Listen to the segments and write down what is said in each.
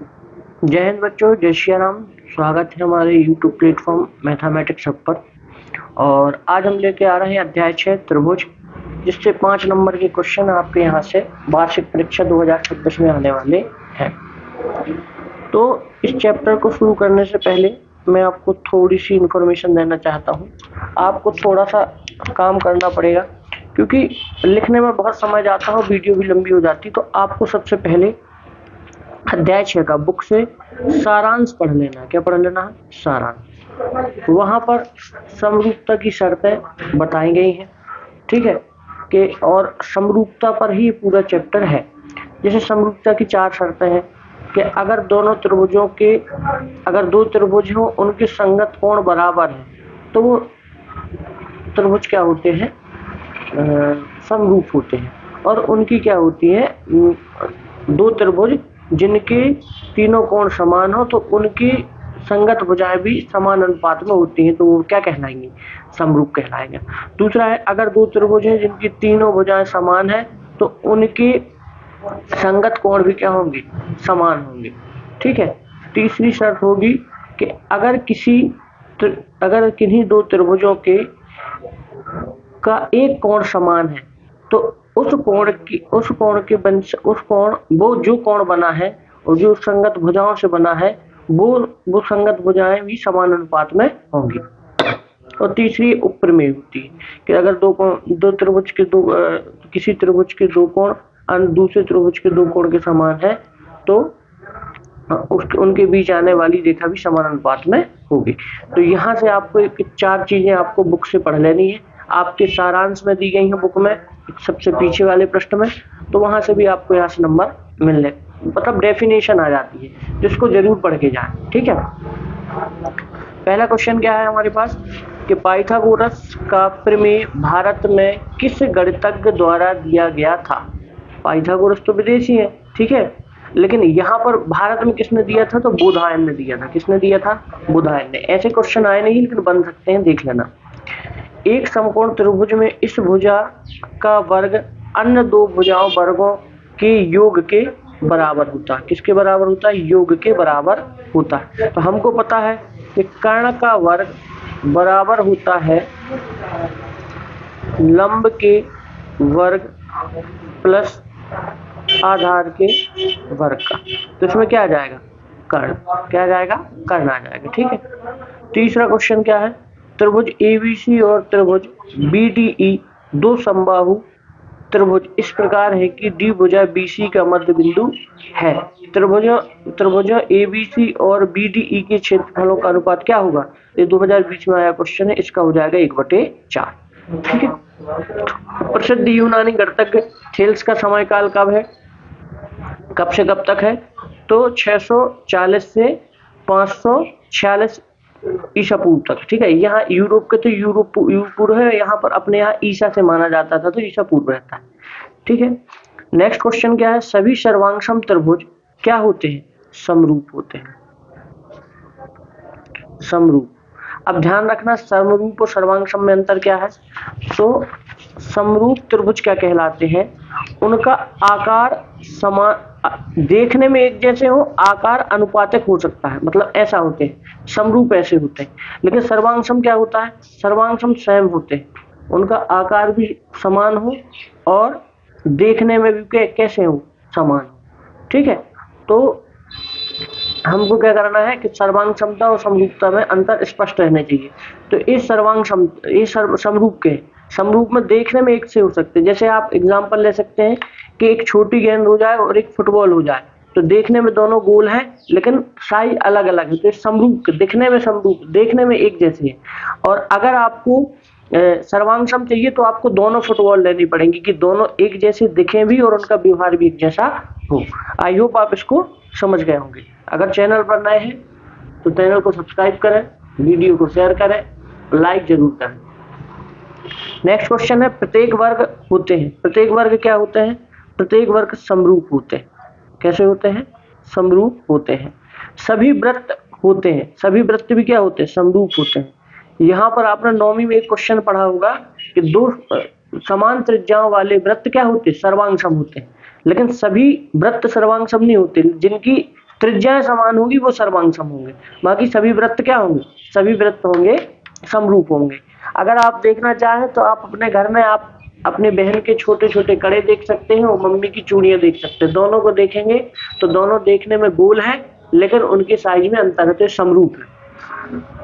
जय हिंद बच्चों, जय श्री राम। स्वागत है हमारे YouTube प्लेटफॉर्म मैथमेटिक्स हब पर। और आज हम लेके आ रहे हैं अध्याय 6 त्रिभुज, जिससे 5 नंबर के क्वेश्चन आपके यहाँ से वार्षिक परीक्षा 2026 में आने वाले हैं। तो इस चैप्टर को शुरू करने से पहले मैं आपको थोड़ी सी इन्फॉर्मेशन देना चाहता हूँ। आपको थोड़ा सा काम करना पड़ेगा, क्योंकि लिखने में बहुत समय जाता है, वीडियो भी लंबी हो जाती। तो आपको सबसे पहले अध्याय 6 का बुक से सारांश पढ़ लेना है। क्या पढ़ लेना है? सारांश। वहां पर समरूपता की शर्तें बताई गई हैं, ठीक है कि और समरूपता पर ही पूरा चैप्टर है। जैसे समरूपता की 4 शर्तें हैं कि अगर दो त्रिभुज हो, उनके संगत कोण बराबर है, तो वो त्रिभुज क्या होते हैं? समरूप होते हैं। और उनकी क्या होती है? दो त्रिभुज जिनके तीनों कोण समान हो, तो उनकी संगत भुजाएं भी समान अनुपात में होती हैं, तो वो क्या कहलाएंगी? समरूप कहलाएंगे। दूसरा है, अगर दो त्रिभुज हैं जिनकी तीनों भुजाएं समान है, तो उनकी संगत कोण भी क्या होंगे? समान होंगे, ठीक है। तीसरी शर्त होगी कि अगर किन्हीं दो त्रिभुजों के का एक कोण समान है, तो उस कोण वो जो कोण बना है और जो संगत भुजाओं से बना है, वो संगत भुजाएं भी समान अनुपात में होंगी। और तीसरी उपप्रमेय होती है कि अगर किसी त्रिभुज के दो कोण दूसरे त्रिभुज के दो कोण के समान है, तो उनके बीच आने वाली रेखा भी समान अनुपात में होगी। तो यहाँ से आपको 4 चीजें आपको बुक से पढ़ लेनी है। आपके सारांश में दी गई है बुक में, सबसे पीछे वाले पृष्ठ में। तो वहां से भी आपको यहाँ से नंबर मिलने, मतलब डेफिनेशन आ जाती है, जिसको जरूर पढ़ के जाए, ठीक है। पहला क्वेश्चन क्या है हमारे पास कि पाइथागोरस का प्रमेय भारत में किस गणितज्ञ द्वारा दिया गया था? पाइथागोरस तो विदेशी है, ठीक है, लेकिन यहाँ पर भारत में किसने दिया था? तो बोधायन ने दिया था। किसने दिया था? बोधायन ने। ऐसे क्वेश्चन आए नहीं, लेकिन बन सकते हैं, देख लेना। एक समकोण त्रिभुज में इस भुजा का वर्ग अन्य दो भुजाओं वर्गों के योग के बराबर होता है। किसके बराबर होता है? योग के बराबर होता है। तो हमको पता है कि कर्ण का वर्ग बराबर होता है लंब के वर्ग प्लस आधार के वर्ग का। तो इसमें क्या आ जाएगा? कर्ण। क्या आ जाएगा? कर्ण आ जाएगा, ठीक है। तीसरा क्वेश्चन क्या है? त्रिभुज एबीसी और त्रिभुज बीडीई दो समबाहु त्रिभुज इस प्रकार है कि डी भुजा बीसी का मध्य बिंदु है। त्रिभुजों एबीसी और बीडीई के क्षेत्रफलों का अनुपात क्या होगा? ये 2020 में आया क्वेश्चन है, इसका हो जाएगा 1/4, ठीक है। प्रसिद्ध यूनानी गणितज्ञ थेल्स का समयकाल कब है? कब से कब तक है? तो 640 से 546 ईसा पूर्व तक, ठीक है। यहाँ यूरोप के तो यूरोप पूर्व है, यहाँ पर अपने यहाँ ईसा से माना जाता था, तो ईसा पूर्व रहता है, ठीक है। नेक्स्ट क्वेश्चन क्या है? सभी सर्वांगसम त्रिभुज क्या होते हैं? समरूप होते हैं। समरूप। अब ध्यान रखना, समरूप और सर्वांगसम में अंतर क्या है? तो समरूप त्रिभुज क्या कहलाते हैं? उनका आकार समान, देखने में एक जैसे हो, आकार अनुपातिक हो सकता है, मतलब ऐसा होते हैं। समरूप ऐसे होते हैं। लेकिन सर्वांगसम क्या होता है? सर्वांगसम स्वयं होते हैं, उनका आकार भी समान हो और देखने में भी कैसे हो? समान हो, ठीक है। तो हमको क्या करना है कि सर्वांग समता और समरूपता में अंतर स्पष्ट रहने चाहिए। तो इस समरूप में देखने में एक से हो सकते हैं। जैसे आप एग्जांपल ले सकते हैं कि एक छोटी गेंद हो जाए और एक फुटबॉल हो जाए, तो देखने में दोनों गोल हैं, लेकिन साइज अलग अलग है। तो समरूप, दिखने में समरूप, देखने में एक जैसे है। और अगर आपको सर्वांगसम चाहिए, तो आपको दोनों फुटबॉल लेनी पड़ेंगी कि दोनों एक जैसे दिखें भी और उनका व्यवहार भी एक जैसा हो। आई होप आप इसको समझ गए होंगे। अगर चैनल पर नए हैं तो चैनल को सब्सक्राइब करें, वीडियो को शेयर करें, लाइक जरूर करें। नेक्स्ट क्वेश्चन है, प्रत्येक वर्ग होते हैं। प्रत्येक वर्ग क्या होते हैं? प्रत्येक वर्ग समरूप होते हैं। कैसे होते हैं? समरूप होते हैं। सभी वृत्त होते हैं। सभी वृत्त भी क्या होते हैं? समरूप होते हैं। यहाँ पर आपने 9वीं में एक क्वेश्चन पढ़ा होगा कि दो समान त्रिज्याओं वाले वृत्त क्या होते हैं? सर्वांगसम होते हैं। लेकिन सभी वृत्त सर्वांगसम नहीं होते। जिनकी त्रिज्याएं समान होंगी वो सर्वांग सम होंगे। बाकी सभी वृत्त क्या होंगे, सभी वृत्त होंगे समरूप होंगे। अगर आप देखना चाहें तो आप अपने घर में आप अपने बहन के छोटे छोटे कड़े देख सकते हैं और मम्मी की चूड़ियां देख सकते हैं। दोनों को देखेंगे तो दोनों देखने में गोल है लेकिन उनके साइज में अंतर है, तो समरूप है।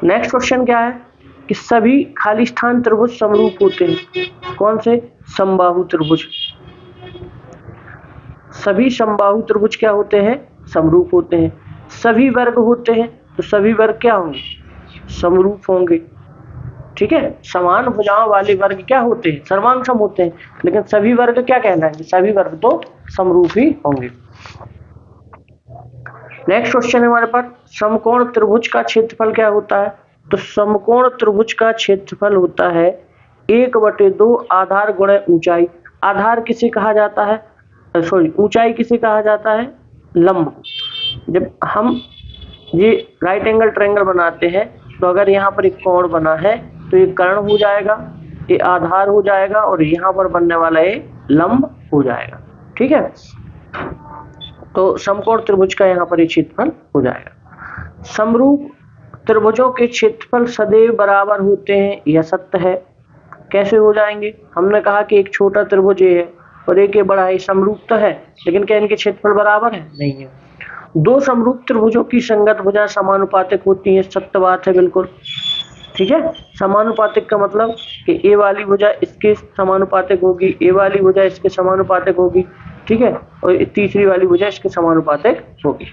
नेक्स्ट क्वेश्चन क्या है कि सभी खाली स्थान त्रिभुज समरूप होते हैं। कौन से, समबाहु त्रिभुज। सभी समबाहु त्रिभुज क्या होते हैं, समरूप होते हैं। सभी वर्ग होते हैं तो सभी वर्ग क्या होंगे, समरूप होंगे। ठीक है, समान भुजाओं वाले वर्ग क्या होते हैं, सर्वांग सम होते हैं। लेकिन सभी वर्ग क्या कहलाएंगे, सभी वर्ग तो समरूप ही होंगे। नेक्स्ट क्वेश्चन है हमारे पास, समकोण त्रिभुज का क्षेत्रफल क्या होता है। तो समकोण त्रिभुज का क्षेत्रफल होता है 1/2 आधार गुणे ऊंचाई। आधार किसे कहा जाता है, सॉरी ऊंचाई किसे कहा जाता है, लंब को। जब हम ये राइट एंगल ट्रायंगल बनाते हैं तो अगर यहाँ पर एक कोण बना है तो ये कर्ण हो जाएगा, ये आधार हो जाएगा और यहाँ पर बनने वाला ये लंब हो जाएगा। ठीक है, तो समकोण त्रिभुज का यहाँ पर क्षेत्रफल हो जाएगा। समरूप त्रिभुजों के क्षेत्रफल सदैव बराबर होते हैं, यह सत्य है। कैसे हो जाएंगे, हमने कहा कि एक छोटा त्रिभुज है और एक बड़ा है, समरूप तो है लेकिन क्या इनके क्षेत्रफल बराबर है, नहीं है। दो समरूप त्रिभुजों की संगत भुजा समानुपातिक होती है, सत्य बात है बिल्कुल। ठीक है, समानुपातिक का मतलब कि ए वाली भुजा इसके समानुपातिक होगी, ए वाली भुजा इसके समानुपातिक होगी। ठीक है, और तीसरी वाली भुजा इसके समानुपातिक होगी।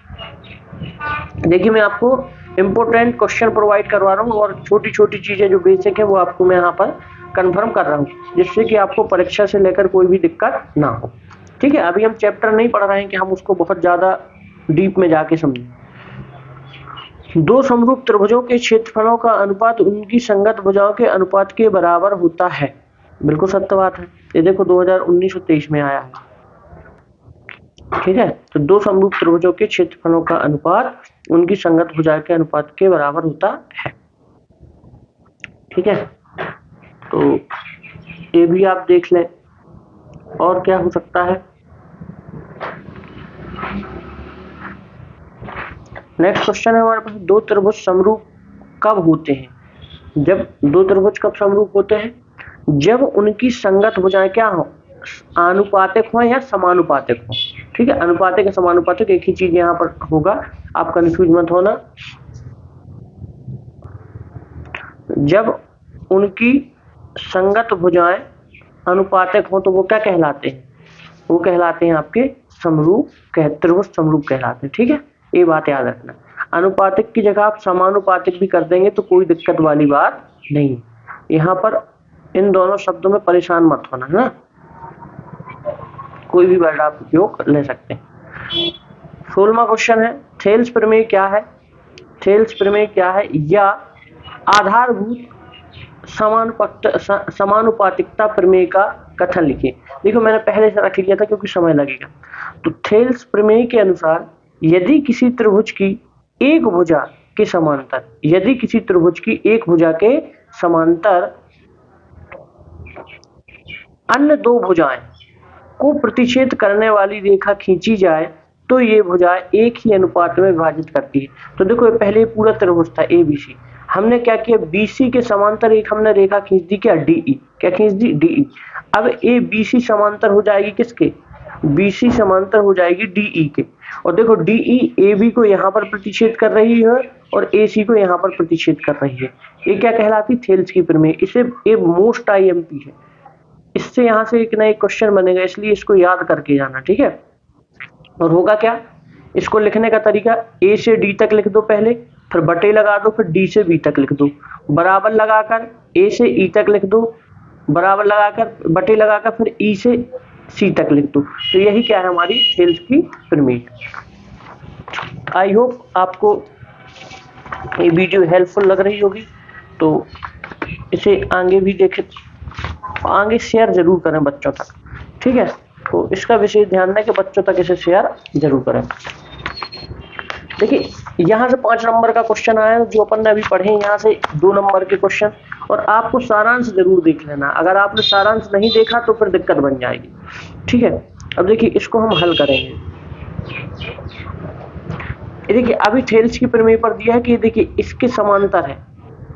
देखिए मैं आपको इंपोर्टेंट क्वेश्चन प्रोवाइड करवा रहा हूँ और छोटी छोटी चीजें जो बेसिक है वो आपको मैं यहाँ पर कंफर्म कर रहा हूँ, जिससे कि आपको परीक्षा से लेकर कोई भी दिक्कत ना हो। ठीक है, अभी हम चैप्टर नहीं पढ़ रहे हैं कि हम उसको बहुत ज्यादा डीप में जाके समझें। दो समरूप त्रिभुजों के क्षेत्रफलों का अनुपात उनकी संगत भुजाओं के अनुपात के बराबर होता है, बिल्कुल सत्य बात है। ये देखो 2019-23 में आया है। ठीक है, तो दो समरूप त्रिभुजों के क्षेत्रफलों का अनुपात उनकी संगत भुजा के अनुपात के बराबर होता है। ठीक है, तो ये भी आप देख लें। और क्या हो सकता है, नेक्स्ट क्वेश्चन है हमारे पास, दो त्रिभुज समरूप कब होते हैं। जब दो त्रिभुज कब समरूप होते हैं, जब उनकी संगत भुजाएं क्या हो, आनुपातिक हो या समानुपातिक हो। ठीक है, अनुपातिक या समानुपातिक एक ही चीज यहाँ पर होगा, आप कंफ्यूज मत होना। जब उनकी संगत भुजाएं अनुपातिक हो तो वो क्या कहलाते हैं, वो कहलाते हैं आपके समरूप, त्रिभुज समरूप कहलाते हैं। ठीक है, ये बात याद रखना। अनुपातिक की जगह आप समानुपातिक भी कर देंगे तो कोई दिक्कत वाली बात नहीं। यहाँ पर इन दोनों शब्दों में परेशान मत होना, है ना, कोई भी वर्ड आप उपयोग ले सकते हैं। 16वां क्वेश्चन है, थेल्स प्रमेय क्या है। थेल्स प्रमेय क्या है, या आधारभूत समानुपातिकता प्रमेय का कथन लिखिए। देखो मैंने पहले से रख लिया था क्योंकि समय लगेगा। तो थेल्स प्रमेय के अनुसार यदि किसी त्रिभुज की एक भुजा के समांतर, यदि किसी त्रिभुज की एक भुजा के समांतर अन्य दो भुजाएं को प्रतिच्छेद करने वाली रेखा खींची जाए तो ये भुजाएं एक ही अनुपात में विभाजित करती है। तो देखो पहले पूरा त्रिभुज था ABC, हमने क्या किया, BC के समांतर एक हमने रेखा खींच दी, क्या DE, क्या खींच दी DE। अब ABC समांतर हो जाएगी किसके, BC समांतर हो जाएगी DE के। और देखो DE AB को यहाँ पर प्रतिच्छेद कर रही है और AC को यहाँ पर प्रतिच्छेद कर रही है। ये क्या कहलाती, थेल्स की प्रमेय। इसे ये मोस्ट IMP है, इससे यहाँ से एक ना एक क्वेश्चन बनेगा, इसलिए इसको याद करके जाना। ठीक है, और होगा क्या, इसको लिखने का तरीका A से D तक लिख दो पहले, फिर बटे लगा दो, फिर D से B तक लिख दो, बराबर लगाकर A से E तक लिख दो, बराबर लगाकर बटे लगाकर फिर E से C तक लिख दो। तो यही क्या है हमारी थेल्स की प्रमेय। आई होप आपको ये वीडियो हेल्पफुल लग रही होगी, तो इसे आगे भी देखें, आगे शेयर जरूर करें बच्चों तक। ठीक है, तो इसका विशेष ध्यान दें कि बच्चों तक इसे शेयर जरूर करें। देखिए यहाँ से 5 नंबर का क्वेश्चन आया जो अपन ने अभी पढ़े, यहाँ से 2 नंबर के क्वेश्चन, और आपको सारांश जरूर देख लेना। अगर आपने सारांश नहीं देखा तो फिर दिक्कत बन जाएगी। ठीक है, अब देखिए इसको हम हल करेंगे। ये देखिए अभी थेल्स की प्रमेय पर दिया है कि ये देखिए इसके समांतर है।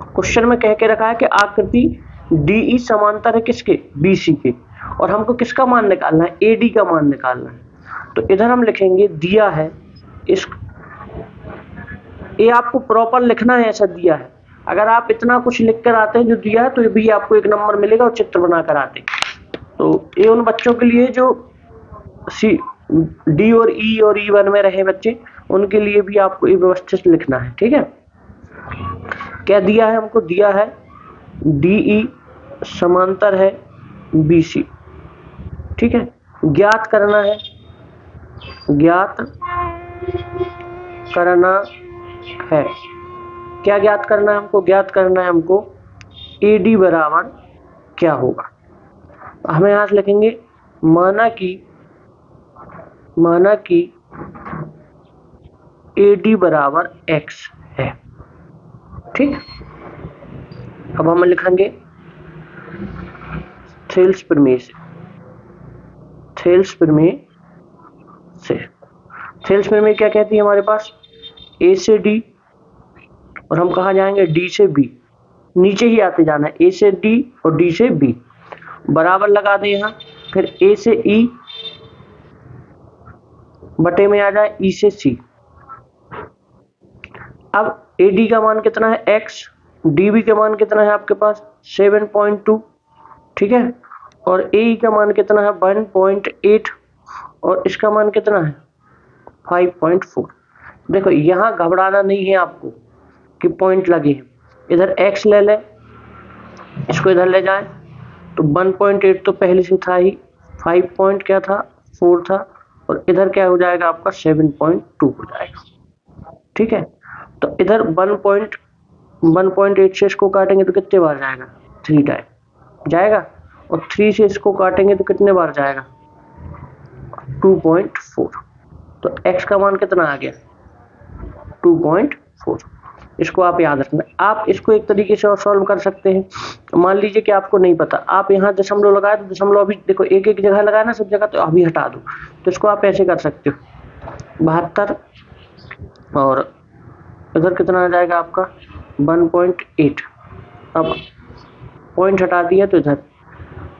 क्वेश्चन में कह के रखा है कि आकृति DE समांतर है किसके, BC के, और हमको किसका मान निकालना है, AD का मान निकालना है। तो इधर हम लिखेंगे दिया है इस, ये आपको प्रॉपर लिखना है, ऐसा दिया है। अगर आप इतना कुछ लिख कर आते हैं जो दिया है तो ये भी आपको 1 नंबर मिलेगा, और चित्र बनाकर आते। तो ये उन बच्चों के लिए जो D और E1 में रहे बच्चे, उनके लिए भी आपको ये व्यवस्थित लिखना है, ठीक है। क्या दिया है हमको, दिया है DE समांतर है BC, ठीक है। ज्ञात करना है, ज्ञात करना है, क्या ज्ञात करना है हमको, ज्ञात करना है हमको AD बराबर क्या होगा। हमें यहां से लिखेंगे माना कि AD बराबर X है, ठीक। अब हम लिखेंगे थेल्स प्रमेय से, थेल्स प्रमेय क्या कहती है हमारे पास, A से D, और हम कहाँ जाएंगे, D से B, नीचे ही आते जाना है, A से D और D से B, बराबर लगा दें यहाँ, फिर A से E बटे में आ जाए E से C। अब AD का मान कितना है X, DB का मान कितना है आपके पास 7.2, ठीक है, और AE का मान कितना है 1.8, और इसका मान कितना है 5.4। देखो यहाँ घबराना नहीं है आपको कि पॉइंट लगे हैं, इधर X ले लें, इसको इधर ले जाए तो 1.8 तो पहले से था ही, 5.4 था, और इधर क्या हो जाएगा आपका 7.2 हो जाएगा, ठीक है। तो इधर 1.8 से इसको काटेंगे तो कितने बार जाएगा, 3 टाइम जाएगा, और 3 से इसको काटेंगे तो कितने बार जाएगा 2.4। तो x का मान कितना आ गया 2.4। इसको आप याद रखना। आप इसको एक तरीके से और सॉल्व कर सकते हैं। मान लीजिए कि आपको नहीं पता, आप यहाँ दशमलव लगाए तो दशमलव अभी देखो एक एक जगह लगाया ना सब जगह, तो अभी हटा दो। तो इसको आप ऐसे कर सकते हो 72, और इधर कितना आ जाएगा आपका 1.8। अब पॉइंट हटा दिया तो इधर,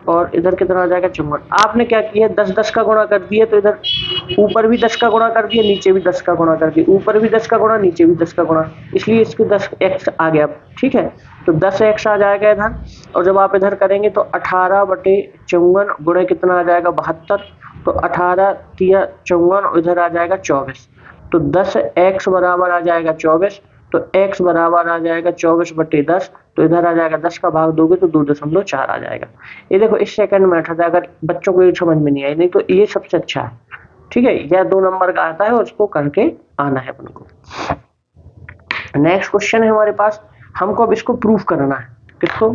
और इधर कितना आ जाएगा 54। आपने क्या किया 10 का गुणा कर दिया, तो इधर ऊपर भी 10 का गुणा कर दिया, नीचे भी 10 का गुणा कर दिया, ऊपर भी 10 का गुणा, नीचे भी 10 का गुणा, इसलिए इसके 10x आ गया, ठीक है। तो 10x आ जाएगा इधर, और जब आप इधर करेंगे तो 18/54 गुणे कितना आ जाएगा 72, तो 18 तिया 54, और इधर आ जाएगा 24। तो 10x बराबर आ जाएगा 24, तो x बराबर आ जाएगा 24/10, तो इधर आ जाएगा 10 का भाग दोगे तो 2.4 आ जाएगा। ये देखो इस सेकंड में आता है, अगर बच्चों को ये समझ में नहीं आई, नहीं तो ये सबसे अच्छा है, ठीक है। यह 2 नंबर का आता है और उसको करके आना है अपन को। नेक्स्ट क्वेश्चन है हमारे पास, हमको अब इसको प्रूफ करना है। किसको,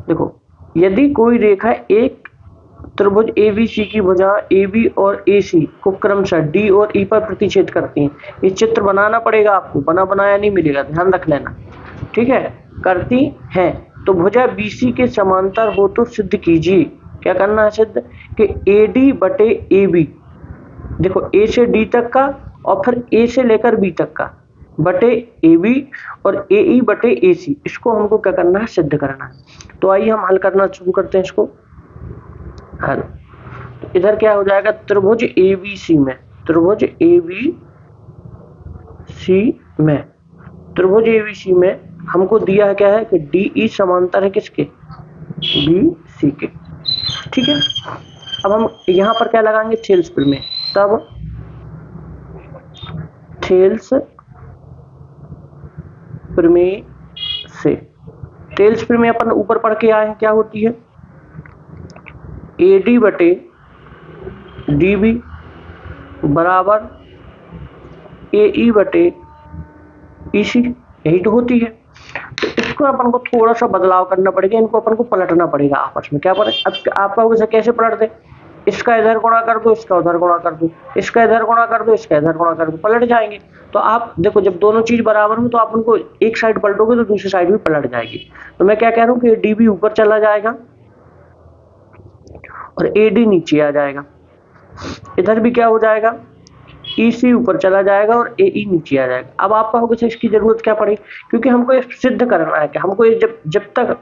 देखो यदि कोई रेखा एक त्रिभुज ABC की भुजा AB और AC को क्रमशः D और E पर प्रतिच्छेद करती हैं, ये चित्र बनाना पड़ेगा आपको, बना बनाया नहीं मिलेगा, ध्यान रख लेना, ठीक है। करती हैं तो भुजा BC के समांतर हो तो सिद्ध कीजिए। क्या करना है सिद्ध, कि AD बटे AB, देखो A से D तक का, और फिर A से लेकर B तक का, बटे AB, और AE बटे AC, इसको हमको क्या करना है सिद्ध करना है। तो आइए हम हल करना शुरू करते हैं इसको। हल, तो इधर क्या हो जाएगा, त्रिभुज ABC में, त्रिभुज ABC में हमको दिया है क्या है कि DE समांतर है किसके, BC के, ठीक है। अब हम यहाँ पर क्या लगाएंगे, थेल्स प्रमेय। तब थेल्स प्रमेय से, थेल्स प्रमेय अपन ऊपर पढ़ के आए हैं, क्या होती है, AD बटे DB बराबर AE बटे EC, यही तो होती है। तो इसको अपन को थोड़ा सा बदलाव करना पड़ेगा, इनको अपन को पलटना पड़ेगा आपस में। क्या पड़े, अब आप कहोगे सर कैसे पलट दे, इसका इधर गुणा कर दो, इसका उधर गुणा कर दो, इसका इधर गुणा कर दो, इसका इधर गुणा कर दो, पलट जाएंगे। तो आप देखो जब दोनों चीज बराबर हो तो आप उनको एक साइड पलटोगे तो दूसरी साइड भी पलट जाएगी। तो मैं क्या कह रहा हूँ कि DB ऊपर चला जाएगा और AD नीचे आ जाएगा। इधर भी क्या हो जाएगा, EC ऊपर चला जाएगा और AE नीचे आ जाएगा। अब आप कहोगे इसकी जरूरत क्या पड़ी, क्योंकि हमको ये सिद्ध करना है कि हमको ये जब तक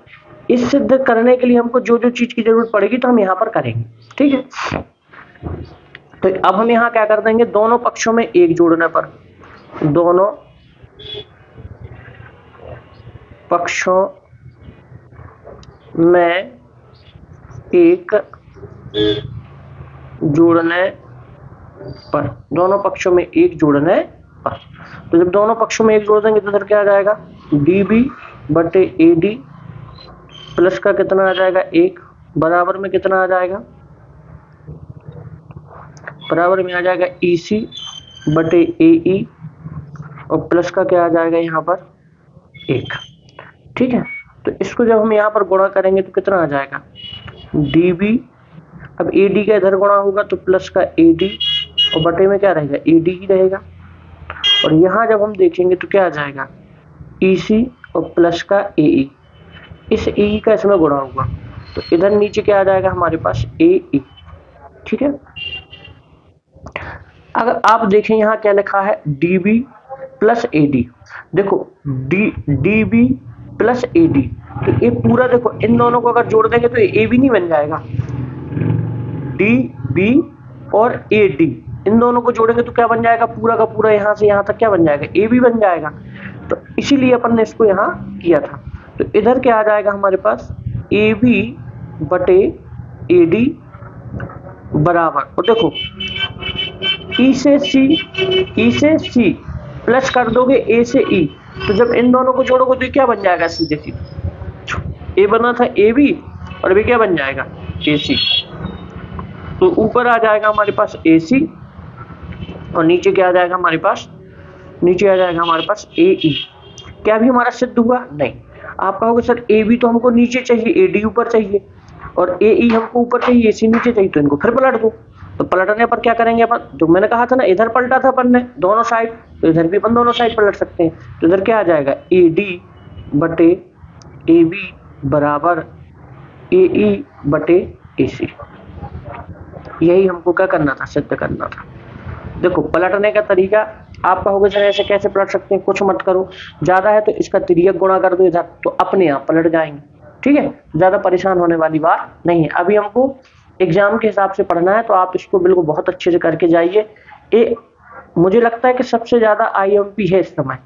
इस सिद्ध करने के लिए हमको जो जो चीज की जरूरत पड़ेगी तो हम यहाँ पर करेंगे, ठीक है। तो अब हम यहाँ क्या कर देंगे, दोनों पक्षों में 1 जोड़ने पर, दोनों पक्षों में 1 जोड़ने पर, दोनों पक्षों में 1 जोड़ने पर, तो जब दोनों पक्षों में 1 जोड़ देंगे तो इधर क्या आ जाएगा, DB बटे AD प्लस का कितना आ जाएगा 1, बराबर में कितना आ जाएगा, बराबर में आ जाएगा EC बटे AE और प्लस का क्या आ जाएगा यहाँ पर 1, ठीक है। तो इसको जब हम यहाँ पर गुणा करेंगे तो कितना आ जाएगा, DB, अब AD का इधर गुणा होगा तो प्लस का AD और बटे में क्या रहेगा, AD ही रहेगा। और यहाँ जब हम देखेंगे तो क्या आ जाएगा, EC और प्लस का AE, इस AE का इसमें गुणा होगा तो इधर नीचे क्या आ जाएगा हमारे पास AE, ठीक है। अगर आप देखें यहाँ क्या लिखा है, DB प्लस AD, देखो DB प्लस AD, तो ये पूरा देखो इन दोनों को अगर जोड़ देंगे तो ये AB नहीं बन जाएगा, DB और AD इन दोनों को जोड़ेंगे तो क्या बन जाएगा, पूरा का पूरा यहाँ से यहाँ तक क्या बन जाएगा, AB बन जाएगा। तो इसीलिए अपन ने इसको यहाँ किया था। तो इधर क्या आ जाएगा हमारे पास, AB बटे AD बराबर, और देखो E से C प्लस कर दोगे A से E, तो जब इन दोनों को जोड़ोगे तो क्या बन जाएगा, सीधे सीधे A बना था AB और B क्या बन जाएगा AC, तो ऊपर आ जाएगा हमारे पास AC और नीचे क्या आ जाएगा हमारे पास, नीचे आ जाएगा हमारे पास AE। क्या भी हमारा सिद्ध हुआ, नहीं। आप कहोगे सर AB तो हमको नीचे चाहिए, AD ऊपर चाहिए और AE हमको ऊपर चाहिए, AC नीचे चाहिए, तो इनको फिर पलट दो। तो पलटने पर क्या करेंगे अपन, जो मैंने कहा था ना, इधर पलटा था अपन ने दोनों साइड, तो इधर भी अपन दोनों साइड पलट सकते हैं। तो इधर क्या आ जाएगा, AD बटे AB बराबर AE बटे AC। यही हमको क्या करना था, सिद्ध करना था। देखो पलटने का तरीका, आप कहोगे सर ऐसे कैसे पलट सकते हैं, कुछ मत करो, ज्यादा है तो इसका तिर्यक गुणा कर दो इधर, तो अपने आप पलट जाएंगे, ठीक है। ज्यादा परेशान होने वाली बात नहीं है। अभी हमको एग्जाम के हिसाब से पढ़ना है, तो आप इसको बिल्कुल बहुत अच्छे से करके जाइए। ये मुझे लगता है कि सबसे ज्यादा IMP है इस समय।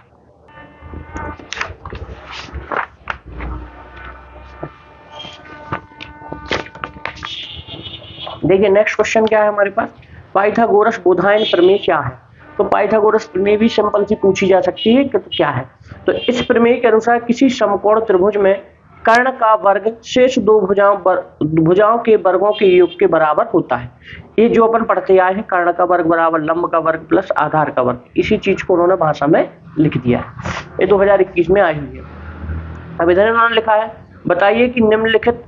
देखिए नेक्स्ट क्वेश्चन क्या है हमारे पास, पाइथागोरस बोधायन प्रमेय क्या है। तो पाइथागोरस प्रमेय भी सिंपल सी पूछी जा सकती है कि तो क्या है। तो इस प्रमेय के अनुसार किसी समकोण त्रिभुज में कर्ण का वर्ग शेष 2 भुजाओं के वर्गों के योग के बराबर होता है। ये जो अपन पढ़ते आए हैं, कर्ण का वर्ग बराबर लंब का वर्ग प्लस आधार का वर्ग, इसी चीज को उन्होंने भाषा में लिख दिया है। ये 2021 में आई हुई है। अब इधर उन्होंने लिखा है, बताइए कि निम्नलिखित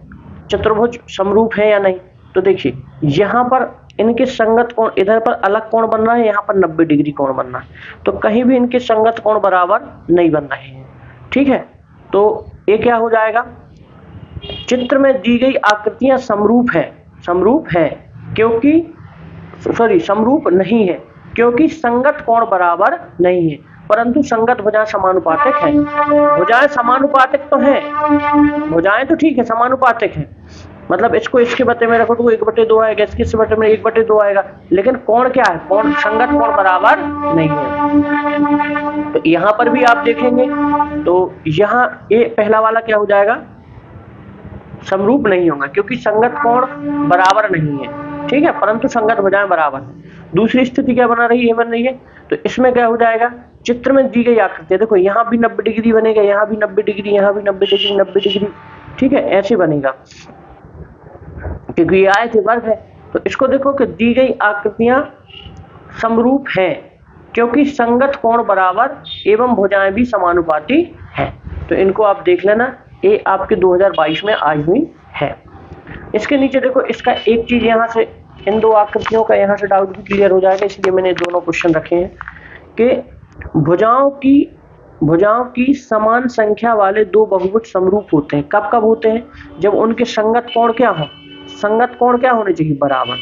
चतुर्भुज समरूप है या नहीं। तो देखिए यहाँ पर इनके संगत कोण, इधर पर अलग कोण बन रहा है, यहाँ पर 90 डिग्री कोण बन रहा है, तो कहीं भी इनके संगत कोण बराबर नहीं बन रहे हैं, ठीक है। तो ये क्या हो जाएगा, चित्र में दी गई आकृतियां समरूप है क्योंकि समरूप नहीं है क्योंकि संगत कोण बराबर नहीं है, परंतु संगत भुजाएं समानुपातिक हैं। भुजाएं समानुपातिक तो हैं, भुजाएं तो ठीक है समानुपातिक हैं, मतलब इसको इसके बटे में रखो तो 1/2 आएगा, इसके बटे में 1/2 आएगा, लेकिन कोण क्या है, कोण संगत कोण बराबर नहीं है। तो यहाँ पर भी आप देखेंगे तो यहाँ ये पहला वाला क्या हो जाएगा, समरूप नहीं होगा क्योंकि संगत कोण बराबर नहीं है, ठीक है, परंतु संगत भुजाएं बराबर है। दूसरी स्थिति क्या बना रही है, बन रही है, तो इसमें क्या हो जाएगा, चित्र में दी गई आकृति, देखो यहाँ भी 90 डिग्री बनेगा, यहाँ भी 90 डिग्री, यहाँ भी 90 डिग्री, 90 डिग्री, ठीक है, ऐसे बनेगा क्योंकि ये आए थे वर्ग है। तो इसको देखो कि दी गई आकृतियां समरूप हैं क्योंकि संगत कोण बराबर एवं भुजाएं भी समानुपाती हैं। तो इनको आप देख लेना, ये आपके 2022 में आई हुई है। इसके नीचे देखो, इसका एक चीज यहाँ से, इन 2 आकृतियों का यहाँ से डाउट भी क्लियर हो जाएगा, इसलिए मैंने दोनों क्वेश्चन रखे हैं कि भुजाओं की समान संख्या वाले 2 बहुभुज समरूप होते हैं। कब कब होते हैं, जब उनके संगत कोण क्या हो, संगत कोण क्या होने चाहिए, बराबर,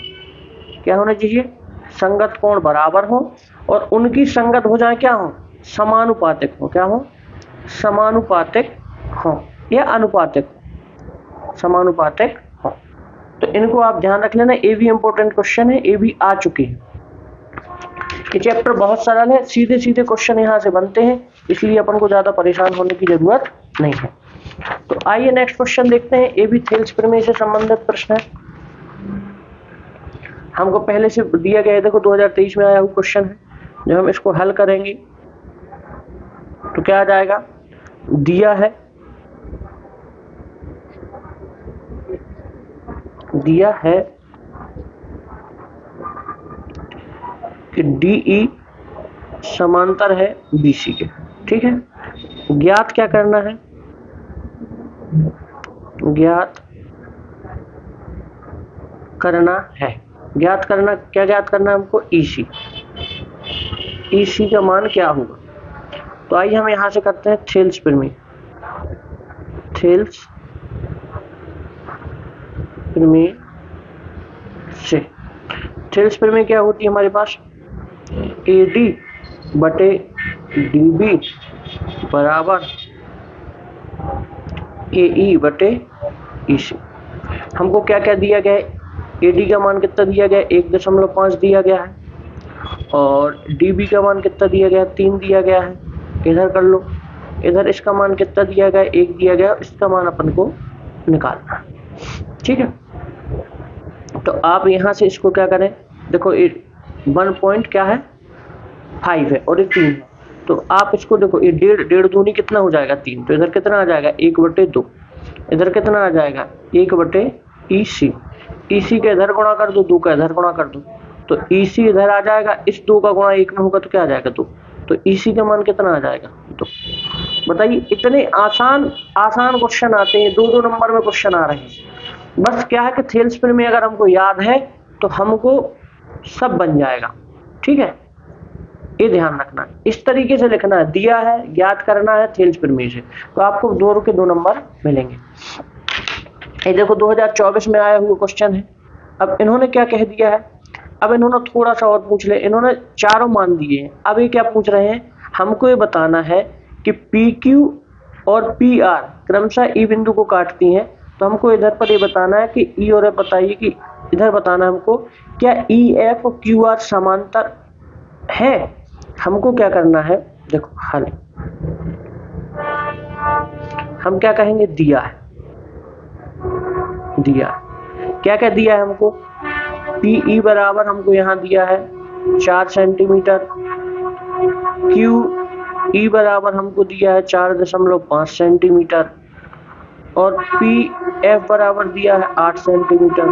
क्या होने चाहिए, संगत कोण बराबर हो और उनकी संगत भुजाएं क्या हो, समानुपातिक हो। क्या हो, समानुपातिक हो या अनुपातिक हो, समानुपातिक हो। तो इनको आप ध्यान रख लेना, ये भी इंपॉर्टेंट क्वेश्चन है, ये भी आ चुके हैं। ये चैप्टर बहुत सरल है, सीधे सीधे क्वेश्चन यहाँ से बनते हैं, इसलिए अपन को ज्यादा परेशान होने की जरूरत नहीं है। तो आइए नेक्स्ट क्वेश्चन देखते हैं, ये भी थेल्स प्रमेय से संबंधित प्रश्न है, हमको पहले से दिया गया है। देखो 2023 में आया हुआ क्वेश्चन है, जब हम इसको हल करेंगे तो क्या आ जाएगा, दिया है कि DE समांतर है BC के। ठीक है, ज्ञात क्या करना है, ज्ञात करना है, ज्ञात करना क्या, ज्ञात करना है हमको EC का मान क्या होगा। तो आइए हम यहां से करते हैं थेल्स प्रमेय। थेल्स प्रमेय से, थेल्स प्रमेय क्या होती है हमारे पास, AD बटे DB बराबर AE बटे EC। हमको क्या क्या दिया गया है, AD का मान कितना दिया गया है, 1.5 दिया गया है, और DB का मान कितना दिया गया है, 3 दिया गया है। इधर कर लो, इधर इसका मान कितना दिया गया है, 1 दिया गया है, इसका मान अपन को निकालना है। ठीक है, तो आप यहां से इसको क्या करें, देखो 1 पॉइंट क्या है 5 है और ये 3 है, तो आप इसको देखो, ये 1.5 दूनी कितना हो जाएगा 3, तो इधर कितना आ जाएगा 1/2, इधर कितना आ जाएगा 1/, EC का इधर गुणा कर दो, 2 का इधर गुणा कर दो, तो EC इधर आ जाएगा, इस 2 का गुणा 1 में होगा तो क्या आ जाएगा 2, तो EC का मान कितना आ जाएगा 2। बताइए, इतने आसान क्वेश्चन आते हैं, 2-2 नंबर में क्वेश्चन आ रहे हैं। बस क्या है कि थेल्स प्रमेय अगर हमको याद है तो हमको सब बन जाएगा। ठीक है, ये ध्यान रखना, इस तरीके से लिखना है, दिया है, ज्ञात करना है थेल्स प्रमेय से, तो आपको 2 के 2 नंबर मिलेंगे। ये देखो 2024 में आया हुआ क्वेश्चन है। अब इन्होंने क्या कह दिया है, अब इन्होंने थोड़ा सा और पूछ ले, इन्होंने चारों मान दिए हैं। अब ये क्या पूछ रहे हैं, हमको ये बताना है कि PQ और PR क्रमशः E बिंदु को काटती हैं, तो हमको इधर पर ये बताना है कि E और F बताइए कि इधर बताना है हमको क्या EF और QR समांतर है। हमको क्या करना है, देखो हल, हम क्या कहेंगे, दिया है, दिया क्या क्या दिया है हमको, PE बराबर हमको यहाँ दिया है 4 सेंटीमीटर, QE बराबर हमको दिया है 4.5 सेंटीमीटर, और PF बराबर दिया है 8 सेंटीमीटर,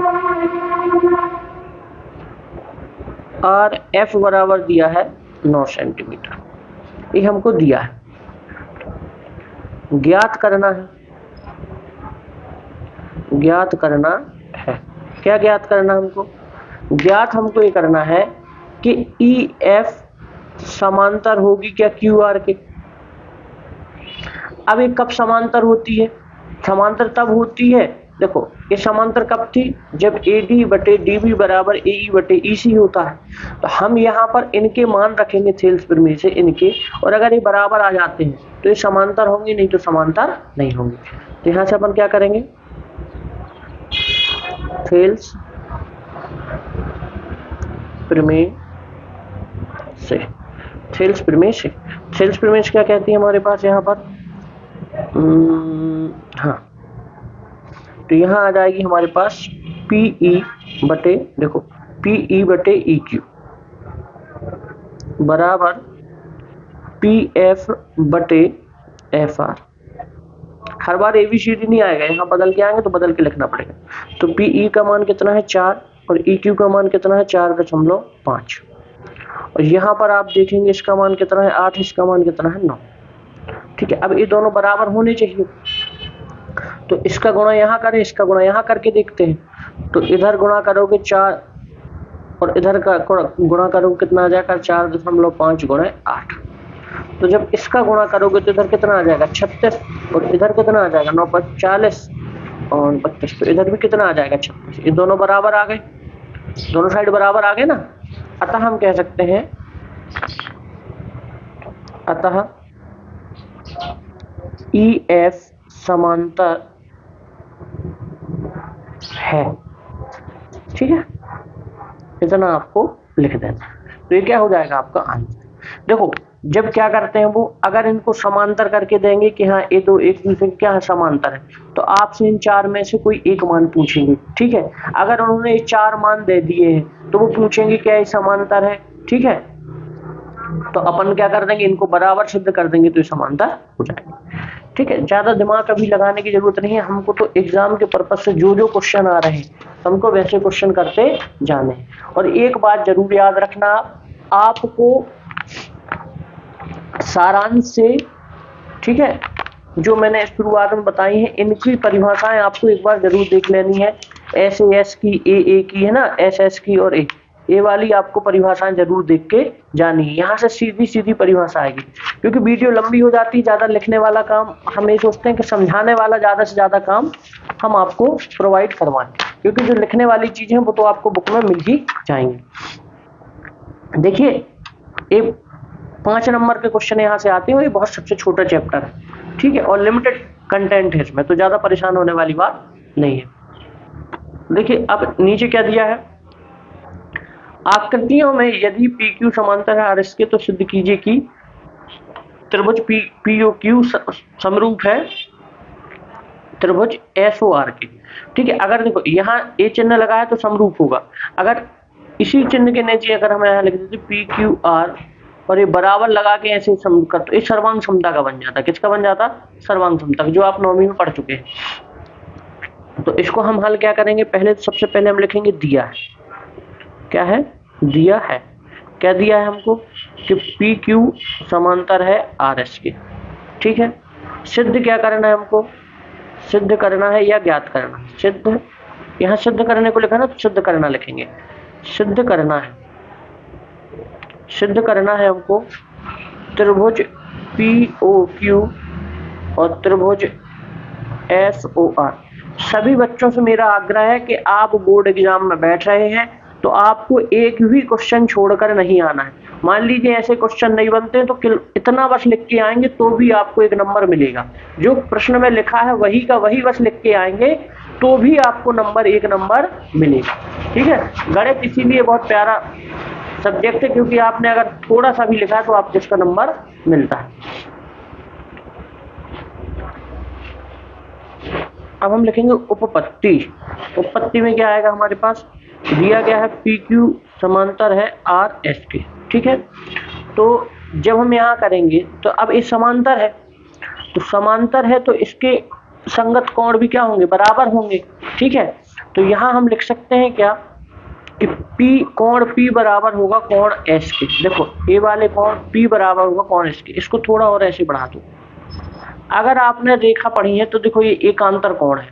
और F बराबर दिया है 9 सेंटीमीटर। ये हमको दिया है, ज्ञात करना है, ज्ञात करना है, क्या ज्ञात करना हमको, ज्ञात हमको ये करना है कि EF समांतर होगी क्या QR के। अब ये कब समांतर होती है, समांतर तब होती है, देखो ये समांतर कब थी, जब AD बटे DB बराबर AE बटे EC होता है। तो हम यहाँ पर इनके मान रखेंगे थेल्स प्रमेय से, इनके, और अगर ये बराबर आ जाते हैं तो ये समांतर होंगे, नहीं तो समांतर नहीं होंगे। तो यहाँ से अपन क्या करेंगे, थेल्स प्रमेय से, थेल्स प्रमेय से, थेल्स प्रमेय क्या कहती है हमारे पास यहाँ पर, हाँ, तो यहाँ आ जाएगी हमारे पास PE बटे, देखो PE बटे EQ बराबर PF बटे FR। हर बार ABCD नहीं आएगा, यहाँ बदल के आएंगे तो बदल के लिखना पड़ेगा। तो PE का मान कितना है 4 और EQ का मान कितना है 4.5, और यहाँ पर आप देखेंगे इसका मान कितना है 8, इसका मान कितना है 9। ठीक है, अब ये दोनों बराबर होने चाहिए, तो इसका गुणा यहाँ करें, इसका गुणा यहाँ करके देखते हैं। तो इधर गुणा करोगे 4 और इधर का गुणा करोगे कितना आ जाएगा 4.5 गुणा 8। तो जब इसका गुणा करोगे तो इधर कितना आ जाएगा 36, और इधर कितना आ जाएगा 9 × 40 और 32, तो इधर भी कितना आ जाएगा 36। ये दोनों बराबर आ गए, दोनों साइड बराबर आ गए ना। अतः हम कह सकते हैं, अतः EF समांतर है। ठीक है, इतना आपको लिख देना। तो ये क्या हो जाएगा आपका आंसर। देखो जब क्या करते हैं वो, अगर इनको समांतर करके देंगे कि हाँ ये दो एक दूसरे के क्या है समांतर है, तो आपसे इन चार में से कोई एक मान पूछेंगे। ठीक है, अगर उन्होंने ये चार मान दे दिए हैं तो वो पूछेंगे क्या ये समांतर है। ठीक है, तो अपन क्या कर देंगे, इनको बराबर सिद्ध कर देंगे तो ये समांतर हो जाएंगे। ठीक है, ज्यादा दिमाग कभी लगाने की जरूरत नहीं है, हमको तो एग्जाम के पर्पज से जो जो क्वेश्चन आ रहे हैं हमको वैसे क्वेश्चन करते जाने हैं। और एक बात जरूर याद रखना, आपको सारांश से, ठीक है, जो मैंने शुरुआत में बताई है इनकी परिभाषाएं आपको एक बार जरूर देख लेनी है। SAS की, AA की है ना, SS की और ए वाली आपको परिभाषाएं जरूर देख के जानी है। यहाँ से सीधी सीधी परिभाषा आएगी, क्योंकि वीडियो लंबी हो जाती है, ज्यादा लिखने वाला काम हम ये सोचते हैं कि समझाने वाला ज्यादा से ज्यादा काम हम आपको प्रोवाइड करवाएं, क्योंकि जो लिखने वाली चीजें वो तो आपको बुक में मिल ही जाएंगी। देखिए एक 5 नंबर के क्वेश्चन यहाँ से आते हैं, ये बहुत सबसे छोटा चैप्टर है। ठीक है, और लिमिटेड कंटेंट है इसमें, तो ज्यादा परेशान होने वाली बात नहीं है। देखिए अब नीचे क्या दिया है, आकृतियों में यदि PQ समांतर है RS के तो सिद्ध कीजिए कि त्रिभुज POQ समरूप है त्रिभुज SOR के। ठीक है, अगर देखो यहाँ ए चिन्ह लगा है तो समरूप होगा, अगर इसी चिन्ह के नीचे अगर हम यहाँ लिख देते PQR और ये बराबर लगा के ऐसे समरूप कर, तो ये सर्वांग समता का बन जाता। किसका बन जाता? सर्वांग समता, जो आप 9वीं में पढ़ चुके हैं। तो इसको हम हल क्या करेंगे, पहले सबसे पहले हम लिखेंगे दिया है। क्या है? दिया है। क्या दिया है हमको कि PQ समांतर है RS के। ठीक है, सिद्ध क्या करना है हमको, सिद्ध करना है या ज्ञात करना। सिद्ध, यहाँ सिद्ध करने को लिखा ना, तो सिद्ध करना लिखेंगे। सिद्ध करना है, सिद्ध करना है हमको त्रिभुज POQ और त्रिभुज SOR। सभी बच्चों से मेरा आग्रह है कि आप बोर्ड एग्जाम में बैठ रहे हैं तो आपको एक भी क्वेश्चन छोड़कर नहीं आना है। मान लीजिए ऐसे क्वेश्चन नहीं बनते हैं तो इतना बस लिख के आएंगे तो भी आपको 1 नंबर मिलेगा। जो प्रश्न में लिखा है वही का वही बस लिख के आएंगे तो भी आपको 1 नंबर मिलेगा। ठीक है, गणित इसीलिए बहुत प्यारा सब्जेक्ट है, क्योंकि आपने अगर थोड़ा सा भी लिखा है तो आपको इसका नंबर मिलता है। अब हम लिखेंगे उपपत्ति। उपपत्ति में क्या आएगा हमारे पास, दिया गया है PQ समांतर है RS के। ठीक है, तो जब हम यहाँ करेंगे तो अब ये समांतर है, तो समांतर है तो इसके संगत कोण भी क्या होंगे, बराबर होंगे। ठीक है, तो यहाँ हम लिख सकते हैं क्या कि कोण P बराबर होगा कोण S के। देखो ये वाले कोण P बराबर होगा कोण S के। इसको थोड़ा और ऐसे बढ़ा दो। अगर आपने रेखा पढ़ी है तो देखो ये एकांतर कोण है,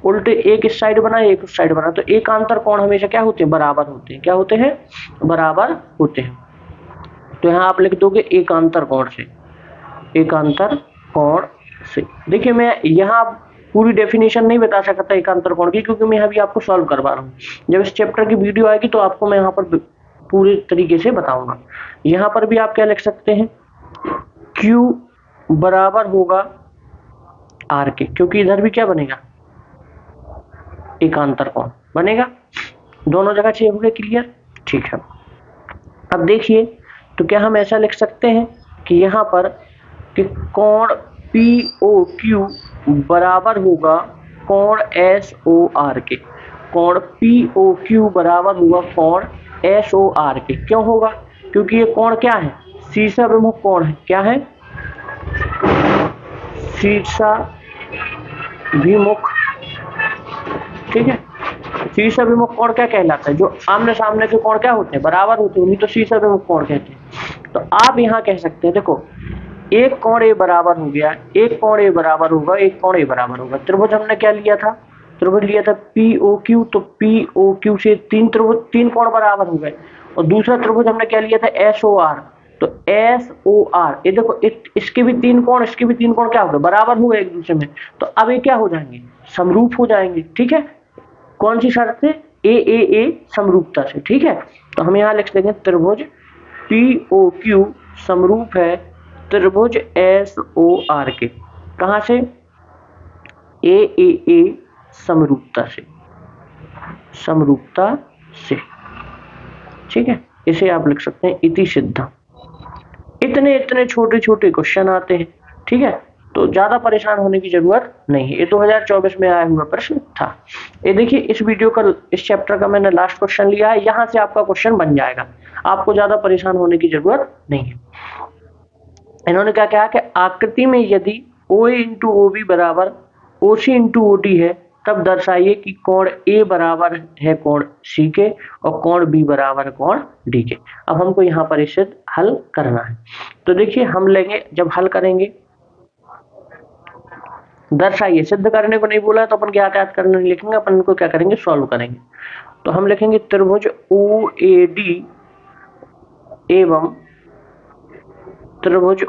उल्टे एक इस साइड बना एक उस साइड बना, तो एकांतर कोण हमेशा क्या होते हैं, बराबर होते हैं। क्या होते हैं, बराबर होते हैं। तो यहाँ आप लिख दोगे एकांतर कोण से, एकांतर कोण से। देखिए मैं यहाँ पूरी डेफिनेशन नहीं बता सकता एकांतर कोण की, क्योंकि मैं अभी आपको सॉल्व करवा रहा हूँ। जब इस चैप्टर की वीडियो आएगी तो आपको मैं यहाँ पर पूरे तरीके से बताऊंगा। यहाँ पर भी आप क्या लिख सकते हैं, Q बराबर होगा R के, क्योंकि इधर भी क्या बनेगा, एकांतर कोण बनेगा। दोनों जगह चाहिए हो गया, क्लियर। ठीक है, अब देखिए तो क्या हम ऐसा लिख सकते हैं कि यहाँ पर कि कोण POQ बराबर होगा कोण SOR के। कोण POQ बराबर होगा कोण SOR के। क्यों होगा, क्योंकि ये कोण क्या है, शीर्षाभिमुख कोण है। क्या है, शीर्षाभिमुख। ठीक है, शीर्षाभिमुख कोण क्या कहलाता है, जो आमने सामने के कोण क्या होते हैं, बराबर होते हैं, उन्हीं तो शीर्षाभिमुख कोण कहते हैं। तो आप यहाँ कह सकते हैं, देखो एक कोण A बराबर हो गया, एक कोण A बराबर होगा, एक कोण A बराबर होगा। त्रिभुज हमने क्या लिया था, त्रिभुज लिया था POQ, तो POQ से तीन कोण बराबर हो गए। और दूसरा त्रिभुज हमने क्या लिया था, SOR, तो SOR, ये देखो इसके भी 3 कोण, इसके भी 3 कोण क्या हो गए, बराबर हो गए एक दूसरे में। तो अब ये क्या हो जाएंगे, समरूप हो जाएंगे। ठीक है, कौन सी शर्त से, ए समरूपता से। ठीक है, तो हम यहाँ लिख देंगे त्रिभुज POQ समरूप है त्रिभुज SOR के। कहाँ से? ए समरूपता से, समरूपता से। ठीक है, इसे आप लिख सकते हैं इति सिद्धम। इतने छोटे छोटे क्वेश्चन आते हैं। ठीक है, तो ज्यादा परेशान होने की जरूरत नहीं है। ये 2024 में आया हुआ प्रश्न था। ये देखिए, इस वीडियो का, इस चैप्टर का मैंने लास्ट क्वेश्चन लिया है, यहाँ से आपका क्वेश्चन बन जाएगा, आपको ज्यादा परेशान होने की जरूरत नहीं है। इन्होंने क्या कहा कि आकृति में यदि OA इंटू OB बराबर OC इंटू OD है, तब दर्शाइए कि कोण A बराबर है कोण C के और कोण B बराबर है कोण D के। अब हमको यहाँ पर इसे हल करना है। तो देखिए, हम लेंगे, जब हल करेंगे, दर्शाइए, सिद्ध करने को नहीं बोला है तो अपन क्या करने लिखेंगे, अपन को क्या करेंगे, सॉल्व करेंगे। तो हम लिखेंगे त्रिभुज OAD एवं त्रिभुज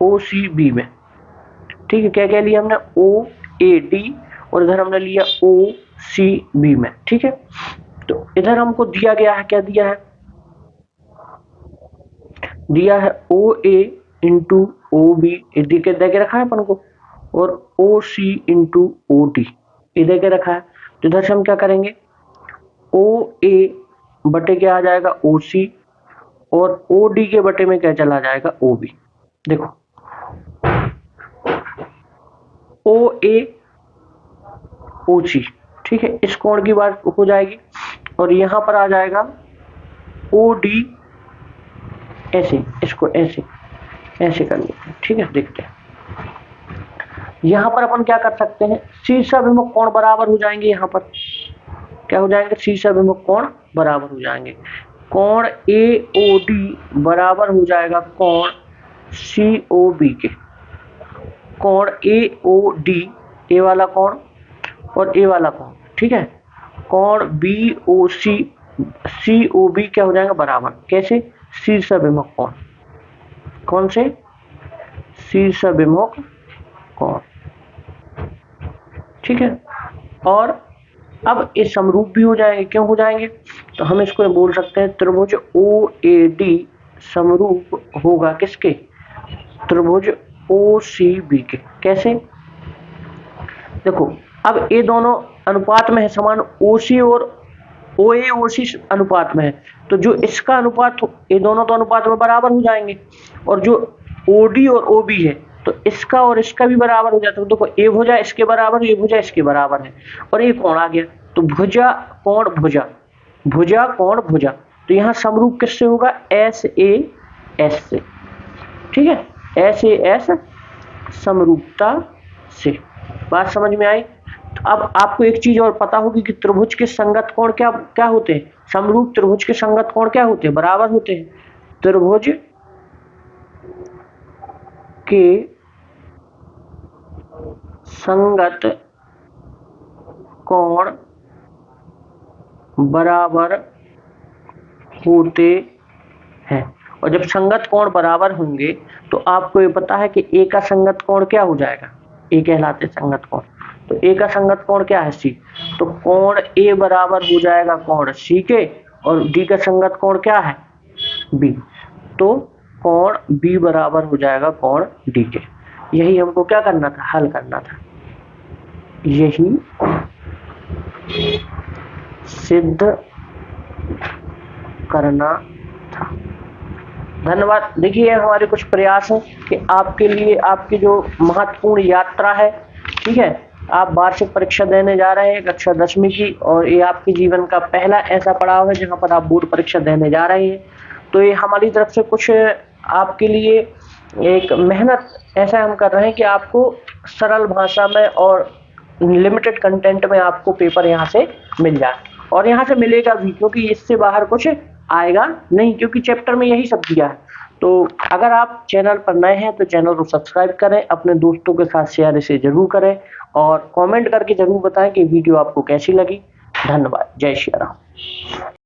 OCB में। ठीक है, क्या क्या लिया हमने, OAD और इधर हमने लिया OCB में। ठीक है, तो इधर हमको दिया गया है, क्या दिया है, दिया है OA इंटू OB दे के रखा है अपन को, और OC इंटू OD ये दे के रखा है। तो इधर से हम क्या करेंगे, OA बटे क्या आ जाएगा, OC, और OD के बटे में क्या चला जाएगा, OB। देखो, OA OC, ठीक है, इस कोण की बात हो जाएगी, और यहां पर आ जाएगा OD ऐसे, इसको ऐसे ऐसे कर लेते हैं। ठीक है, देखते हैं यहां पर अपन क्या कर सकते हैं, शीर्षाभिमुख कोण बराबर हो जाएंगे। यहाँ पर क्या हो जाएंगे, शीर्षाभिमुख कोण बराबर हो जाएंगे। कोण AOD बराबर हो जाएगा कोण COB के। कोण AOD, ए वाला कोण और ए वाला कोण, ठीक है, कोण BOC COB क्या हो जाएगा, बराबर। कैसे, शीर्षाभिमुख कोण। कौन से, शीर्षाभिमुख कोण। ठीक है, और अब ये समरूप भी हो जाएंगे। क्यों हो जाएंगे, तो हम इसको बोल सकते हैं त्रिभुज OAD समरूप होगा किसके, त्रिभुज OCB के। कैसे, देखो, अब ये दोनों अनुपात में है समान, OC और OA OC अनुपात में है, तो जो इसका अनुपात, ये दोनों तो अनुपात में बराबर हो जाएंगे, और जो OD और OB है तो इसका और इसका भी बराबर हो जाता है। देखो, ये भुजा इसके बराबर, ये भुजा इसके बराबर है, और ये कोण आ गया, तो भुजा कोण भुजा, भुजा कोण भुजा। तो यहाँ समरूप किससे होगा, SAS से। ठीक है, SAS समरूपता से। बात समझ में आई। तो अब आपको एक चीज और पता होगी कि त्रिभुज के संगत कोण क्या क्या होते हैं, समरूप त्रिभुज के संगत कोण क्या होते हैं, बराबर होते हैं। त्रिभुज के संगत कोण बराबर होते हैं, और जब संगत कोण बराबर होंगे तो आपको ये पता है कि ए का संगत कोण क्या हो जाएगा, ए कहलाते संगत कोण। तो ए का संगत कोण क्या है, सी। तो कोण ए बराबर हो जाएगा कोण सी के, और डी का संगत कोण क्या है, बी। तो कोण बी बराबर हो जाएगा कोण डी के। यही हमको क्या करना था, हल करना था, यही सिद्ध करना था। धन्यवाद। देखिए, हमारे कुछ प्रयास हैं कि आपके लिए, आपकी जो महत्वपूर्ण यात्रा है, ठीक है, आप वार्षिक परीक्षा देने जा रहे हैं कक्षा 10वीं की, और ये आपके जीवन का पहला ऐसा पड़ाव है जहां पर आप बोर्ड परीक्षा देने जा रहे हैं। तो ये हमारी तरफ से कुछ आपके लिए एक मेहनत ऐसा हम कर रहे हैं कि आपको सरल भाषा में और लिमिटेड कंटेंट में आपको पेपर यहाँ से मिल जाए, और यहाँ से मिलेगा भी, क्योंकि इससे बाहर कुछ आएगा नहीं, क्योंकि चैप्टर में यही सब दिया है। तो अगर आप चैनल पर नए हैं तो चैनल को सब्सक्राइब करें, अपने दोस्तों के साथ शेयर इसे जरूर करें, और कमेंट करके जरूर बताएं कि वीडियो आपको कैसी लगी। धन्यवाद। जय श्री राम।